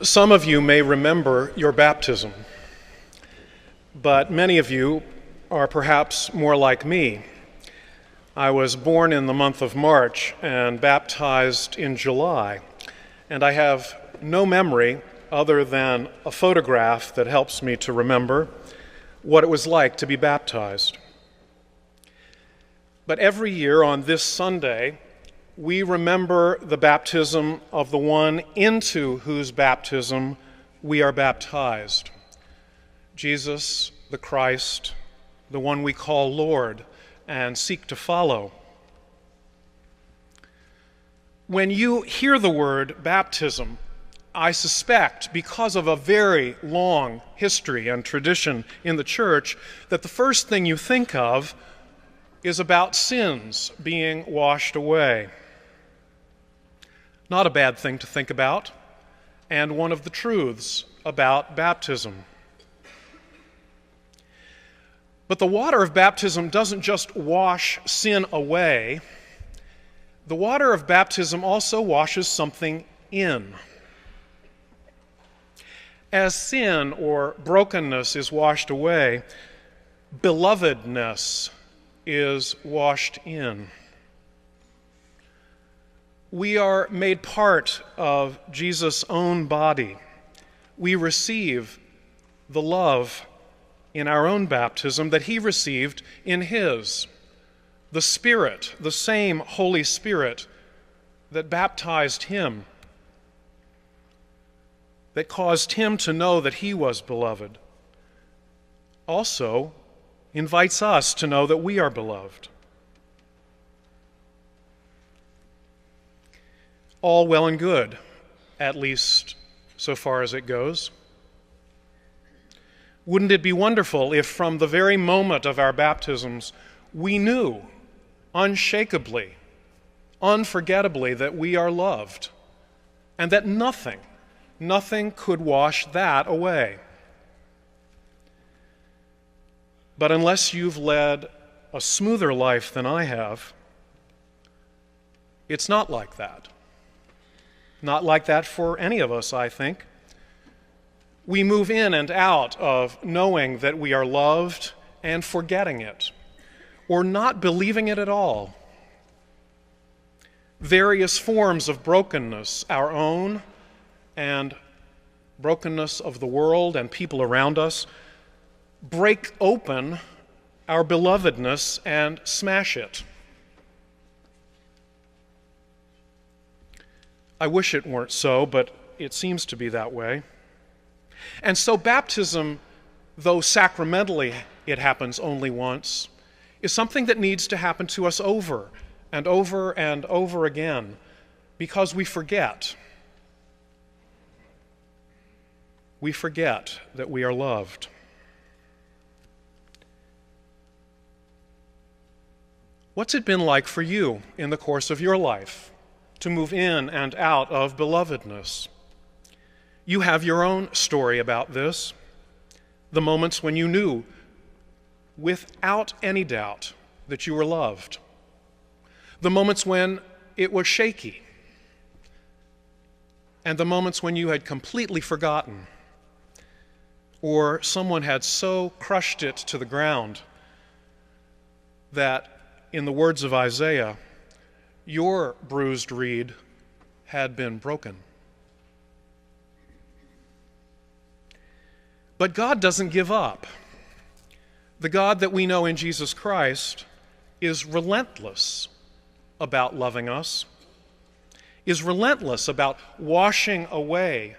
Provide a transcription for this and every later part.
Some of you may remember your baptism, but many of you are perhaps more like me. I was born in the month of March and baptized in July, and I have no memory other than a photograph that helps me to remember what it was like to be baptized. But every year on this Sunday, we remember the baptism of the one into whose baptism we are baptized. Jesus, the Christ, the one we call Lord and seek to follow. When you hear the word baptism, I suspect, because of a very long history and tradition in the church, that the first thing you think of is about sins being washed away. Not a bad thing to think about, and one of the truths about baptism. But the water of baptism doesn't just wash sin away. The water of baptism also washes something in. As sin or brokenness is washed away, belovedness is washed in. We are made part of Jesus' own body. We receive the love in our own baptism that he received in his. The Spirit, the same Holy Spirit that baptized him, that caused him to know that he was beloved, also invites us to know that we are beloved. All well and good, at least so far as it goes. Wouldn't it be wonderful if from the very moment of our baptisms we knew unshakably, unforgettably that we are loved, and that nothing could wash that away? But unless you've led a smoother life than I have, it's not like that. Not like that for any of us, I think. We move in and out of knowing that we are loved and forgetting it, or not believing it at all. Various forms of brokenness, our own and brokenness of the world and people around us, break open our belovedness and smash it. I wish it weren't so, but it seems to be that way. And so baptism, though sacramentally it happens only once, is something that needs to happen to us over and over and over again, because we forget. We forget that we are loved. What's it been like for you in the course of your life to move in and out of belovedness? You have your own story about this, the moments when you knew without any doubt that you were loved, the moments when it was shaky, and the moments when you had completely forgotten, or someone had so crushed it to the ground that, in the words of Isaiah, your bruised reed had been broken. But God doesn't give up. The God that we know in Jesus Christ is relentless about loving us, is relentless about washing away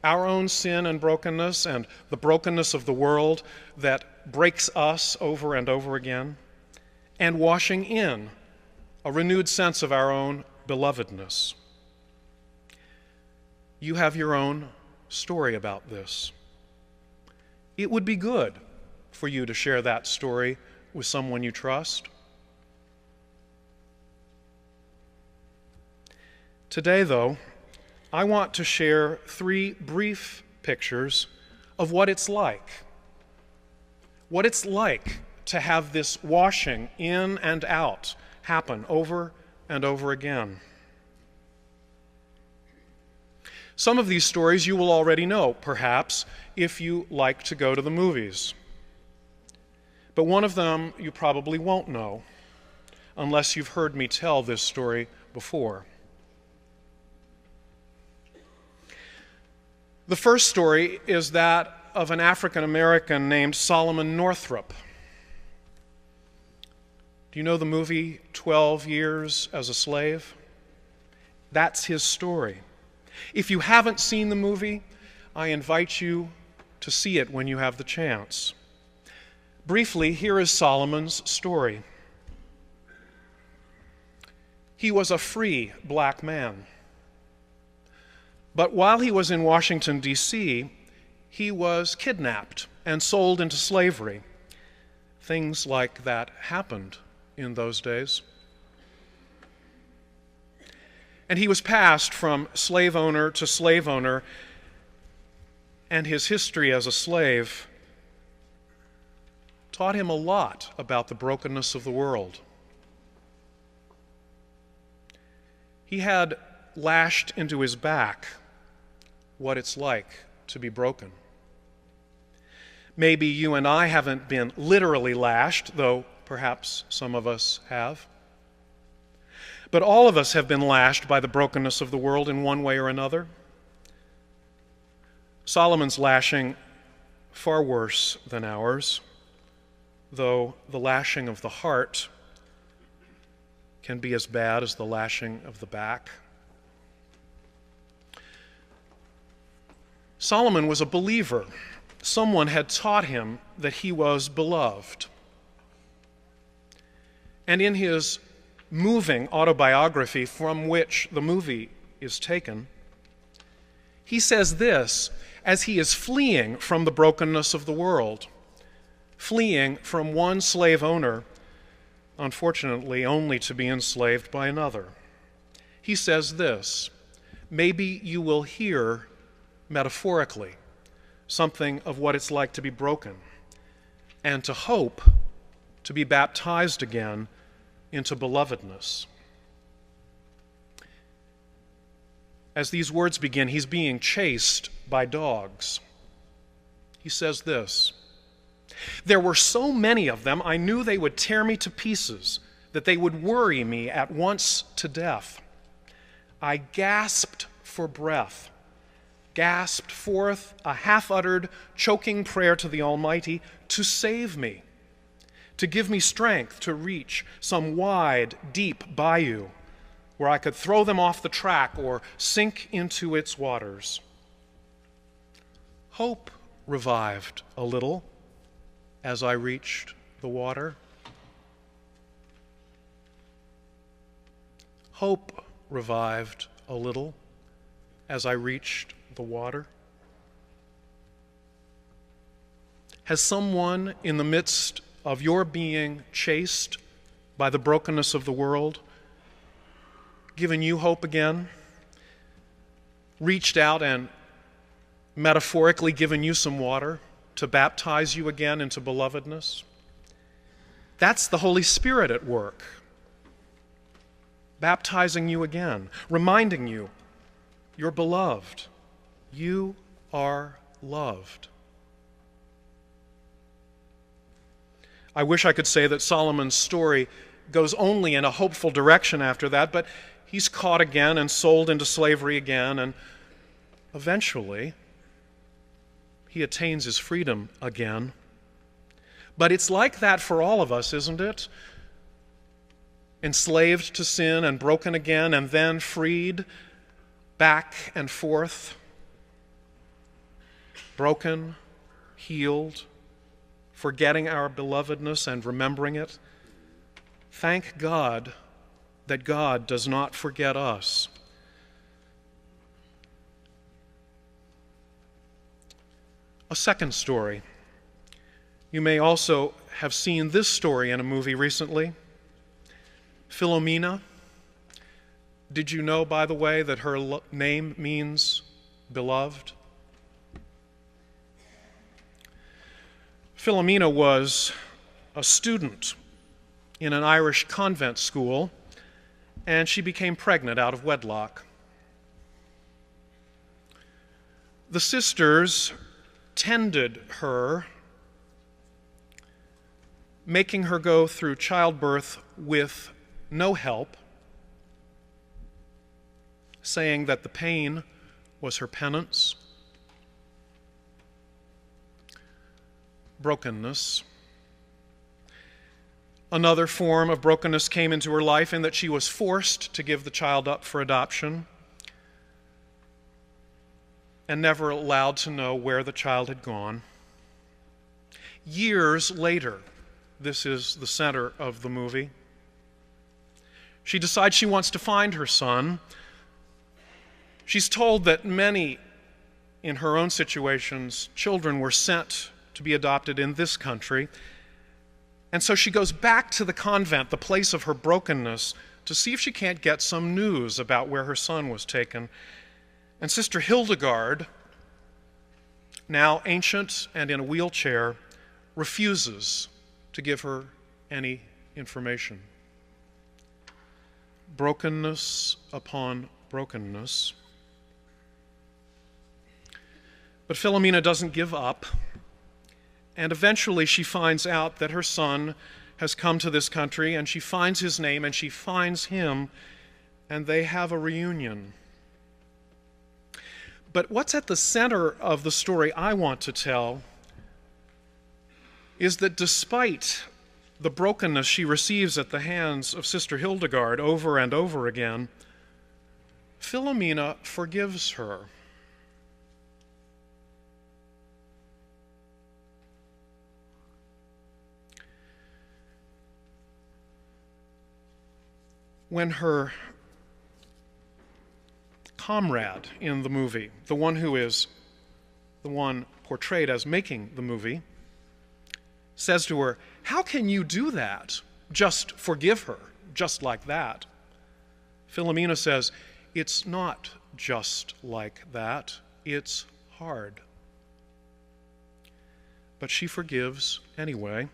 our own sin and brokenness and the brokenness of the world that breaks us over and over again, and washing in a renewed sense of our own belovedness. You have your own story about this. It would be good for you to share that story with someone you trust. Today, though, I want to share 3 brief pictures of what it's like to have this washing in and out happen over and over again. Some of these stories you will already know, perhaps, if you like to go to the movies. But one of them you probably won't know, unless you've heard me tell this story before. The first story is that of an African American named Solomon Northrop. Do you know the movie 12 Years as a Slave? That's his story. If you haven't seen the movie, I invite you to see it when you have the chance. Briefly, here is Solomon's story. He was a free black man. But while he was in Washington, D.C., he was kidnapped and sold into slavery. Things like that happened in those days. And he was passed from slave owner to slave owner, and his history as a slave taught him a lot about the brokenness of the world. He had lashed into his back what it's like to be broken. Maybe you and I haven't been literally lashed, though perhaps some of us have. But all of us have been lashed by the brokenness of the world in one way or another. Solomon's lashing far worse than ours, though the lashing of the heart can be as bad as the lashing of the back. Solomon was a believer. Someone had taught him that he was beloved. And in his moving autobiography, from which the movie is taken, he says this as he is fleeing from the brokenness of the world, fleeing from one slave owner, unfortunately only to be enslaved by another. He says this, maybe you will hear metaphorically something of what it's like to be broken and to hope to be baptized again into belovedness. As these words begin, he's being chased by dogs. He says this, there were so many of them, I knew they would tear me to pieces, that they would worry me at once to death. I gasped for breath, gasped forth a half-uttered, choking prayer to the Almighty to save me, to give me strength to reach some wide, deep bayou where I could throw them off the track or sink into its waters. Hope revived a little as I reached the water. Hope revived a little as I reached the water. Has someone in the midst of your being chased by the brokenness of the world given you hope again? Reached out and metaphorically given you some water to baptize you again into belovedness? That's the Holy Spirit at work, baptizing you again, reminding you you're beloved. You are loved. I wish I could say that Solomon's story goes only in a hopeful direction after that, but he's caught again and sold into slavery again, and eventually he attains his freedom again. But it's like that for all of us, isn't it? Enslaved to sin and broken again and then freed, back and forth, broken, healed, forgetting our belovedness and remembering it. Thank God that God does not forget us. A second story. You may also have seen this story in a movie recently. Philomena. Did you know, by the way, that her name means beloved? Philomena was a student in an Irish convent school, and she became pregnant out of wedlock. The sisters tended her, making her go through childbirth with no help, saying that the pain was her penance. Brokenness. Another form of brokenness came into her life in that she was forced to give the child up for adoption and never allowed to know where the child had gone. Years later, this is the center of the movie, she decides she wants to find her son. She's told that many, in her own situations, children were sent to be adopted in this country. And so she goes back to the convent, the place of her brokenness, to see if she can't get some news about where her son was taken. And Sister Hildegard, now ancient and in a wheelchair, refuses to give her any information. Brokenness upon brokenness. But Philomena doesn't give up. And eventually she finds out that her son has come to this country, and she finds his name, and she finds him, and they have a reunion. But what's at the center of the story I want to tell is that despite the brokenness she receives at the hands of Sister Hildegard over and over again, Philomena forgives her. When her comrade in the movie, the one who is the one portrayed as making the movie, says to her, "How can you do that? Just forgive her, just like that." Philomena says, "It's not just like that, it's hard." But she forgives anyway.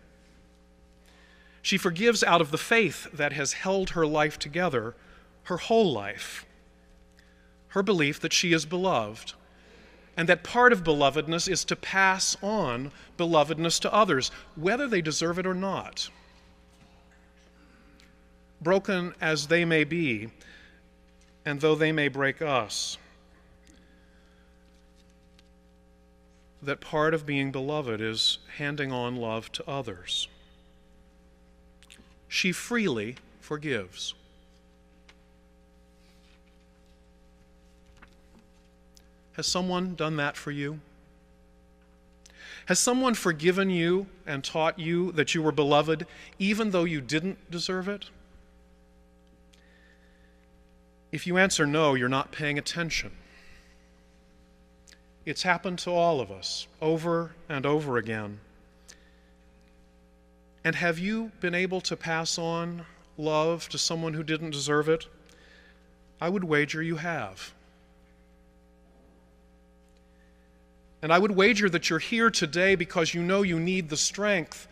She forgives out of the faith that has held her life together her whole life. Her belief that she is beloved, and that part of belovedness is to pass on belovedness to others, whether they deserve it or not. Broken as they may be, and though they may break us, that part of being beloved is handing on love to others. She freely forgives. Has someone done that for you? Has someone forgiven you and taught you that you were beloved even though you didn't deserve it? If you answer no, you're not paying attention. It's happened to all of us over and over again. And have you been able to pass on love to someone who didn't deserve it? I would wager you have. And I would wager that you're here today because you know you need the strength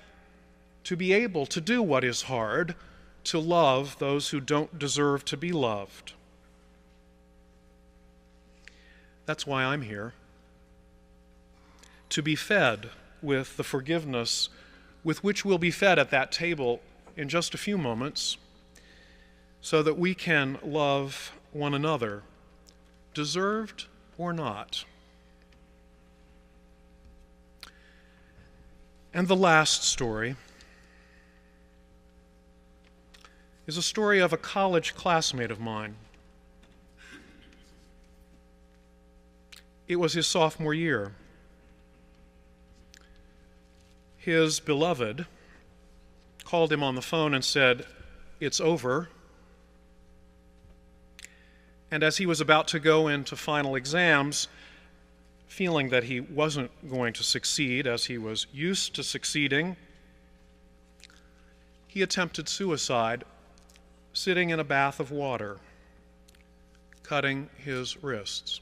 to be able to do what is hard, to love those who don't deserve to be loved. That's why I'm here, to be fed with the forgiveness with which we'll be fed at that table in just a few moments, so that we can love one another, deserved or not. And the last story is a story of a college classmate of mine. It was his sophomore year. His beloved called him on the phone and said, "It's over." And as he was about to go into final exams, feeling that he wasn't going to succeed as he was used to succeeding, he attempted suicide sitting in a bath of water, cutting his wrists.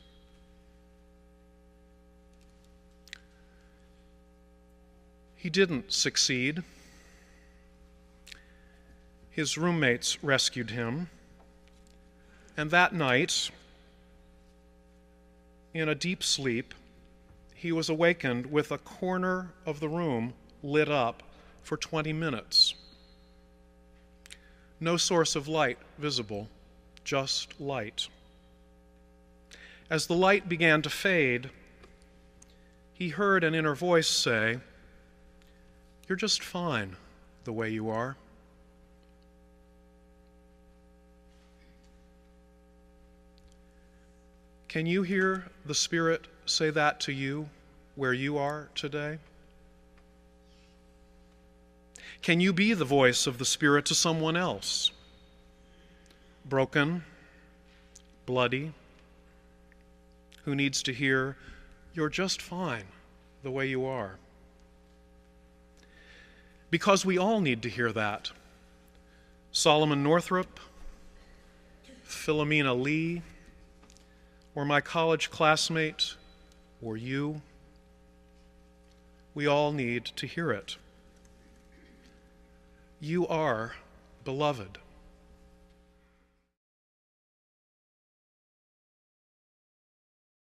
He didn't succeed. His roommates rescued him, and that night, in a deep sleep, he was awakened with a corner of the room lit up for 20 minutes. No source of light visible, just light. As the light began to fade, he heard an inner voice say, "You're just fine the way you are." Can you hear the Spirit say that to you where you are today? Can you be the voice of the Spirit to someone else? Broken, bloody, who needs to hear, "You're just fine the way you are." Because we all need to hear that. Solomon Northrop, Philomena Lee, or my college classmate, or you, we all need to hear it. You are beloved.